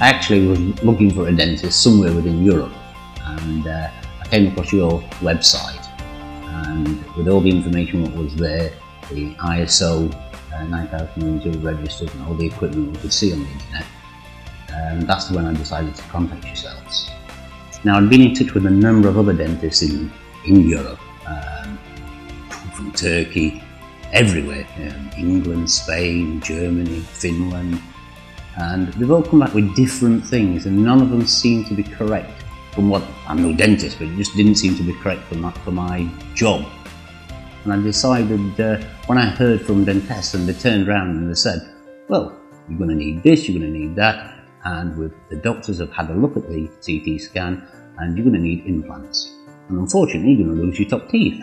I actually was looking for a dentist somewhere within Europe, and I came across your website, and with all the information that was there, the ISO 9002 registered and all the equipment we could see on the internet, that's when I decided to contact yourselves. Now, I'd been in touch with a number of other dentists in Europe, from Turkey, everywhere, England, Spain, Germany, Finland, and they've all come back with different things, and none of them seem to be correct from what, I'm no dentist, but it just didn't seem to be correct for my job. And I decided, when I heard from Dentess, and they turned around and they said, well, you're going to need this, you're going to need that, and the doctors have had a look at the CT scan, and you're going to need implants. And unfortunately, you're going to lose your top teeth.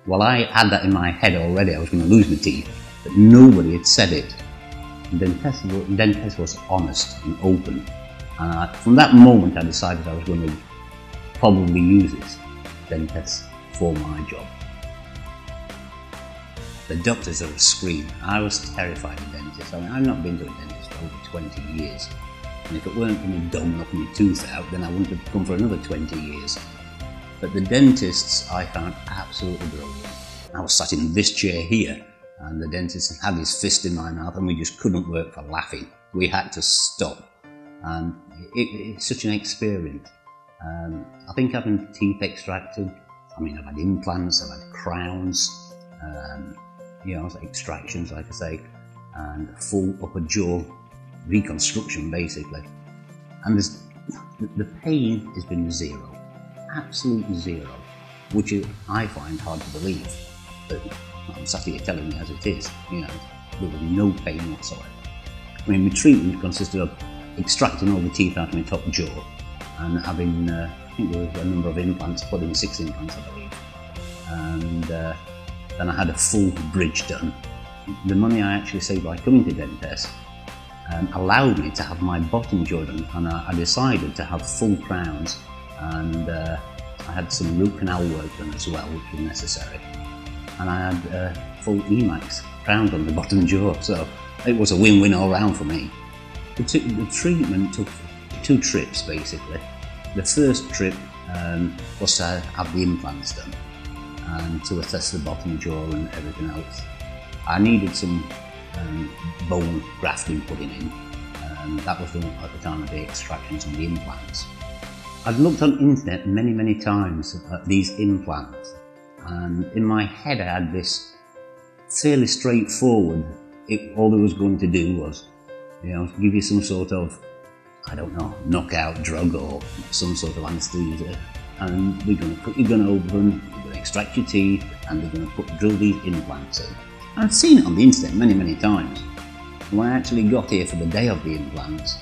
Well, I had that in my head already, I was going to lose my teeth, but nobody had said it. Dentess was honest and open, and from that moment I decided I was going to probably use this Dentess for my job. The doctors are a scream. I was terrified of dentists. I mean, I've not been to a dentist for over 20 years, and if it weren't for me dog knocking my tooth out, then I wouldn't have come for another 20 years. But the dentists I found absolutely brilliant. I was sat in this chair here, and the dentist had his fist in my mouth, and we just couldn't work for laughing. We had to stop, and it's such an experience. I think having teeth extracted, I mean, I've had implants, I've had crowns, extractions, like I say, and full upper jaw reconstruction, basically. And the pain has been zero, absolutely zero, which I find hard to believe. But I'm sat here telling you as it is, there was no pain whatsoever. I mean, my treatment consisted of extracting all the teeth out of my top jaw and having, I think there was a number of implants, put in 6 implants, I believe. And then I had a full bridge done. The money I actually saved by coming to Dentess allowed me to have my bottom jaw done, and I decided to have full crowns, and I had some root canal work done as well, which was necessary. And I had full Emax crowned on the bottom jaw, so it was a win-win all round for me. The treatment took 2 trips basically. The first trip was to have the implants done and to assess the bottom jaw and everything else. I needed some bone grafting putting in, and that was done at the time of the extractions and the implants. I'd looked on the internet many times at these implants, and in my head I had this fairly straightforward. All it was going to do was, give you some sort of, I don't know, knockout drug or some sort of anaesthesia, and they're going to put your gun over and they're going to extract your teeth, and they're going to drill these implants in. I'd seen it on the internet many times. When I actually got here for the day of the implants,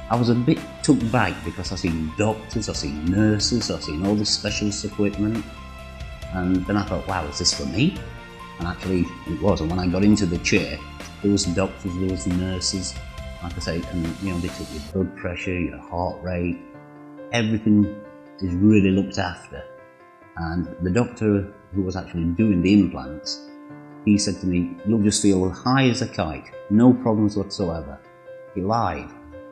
I was a bit took back because I've seen doctors, I've seen nurses, I've seen all this specialist equipment, and then I thought, wow, is this for me? And actually it was. And when I got into the chair, there was doctors, there was nurses, like I say, and they took your blood pressure, your heart rate, everything is really looked after. And the doctor who was actually doing the implants, he said to me, you'll just feel high as a kite, no problems whatsoever. He lied.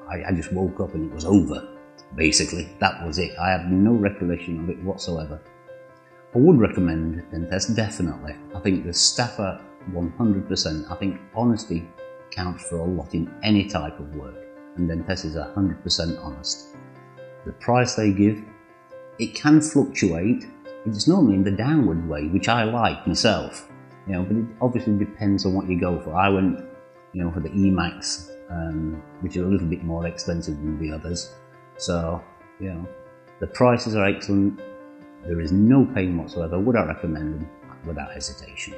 I just woke up and it was over, basically. That was it. I have no recollection of it whatsoever. I would recommend Dentess, definitely. I think the staff are 100%. I think honesty counts for a lot in any type of work, and Dentess is 100% honest. The price they give, it can fluctuate. It's normally in the downward way, which I like myself. But it obviously depends on what you go for. I went, for the Emax, which is a little bit more expensive than the others. So, the prices are excellent. There is no pain whatsoever. Would I recommend them? Without hesitation.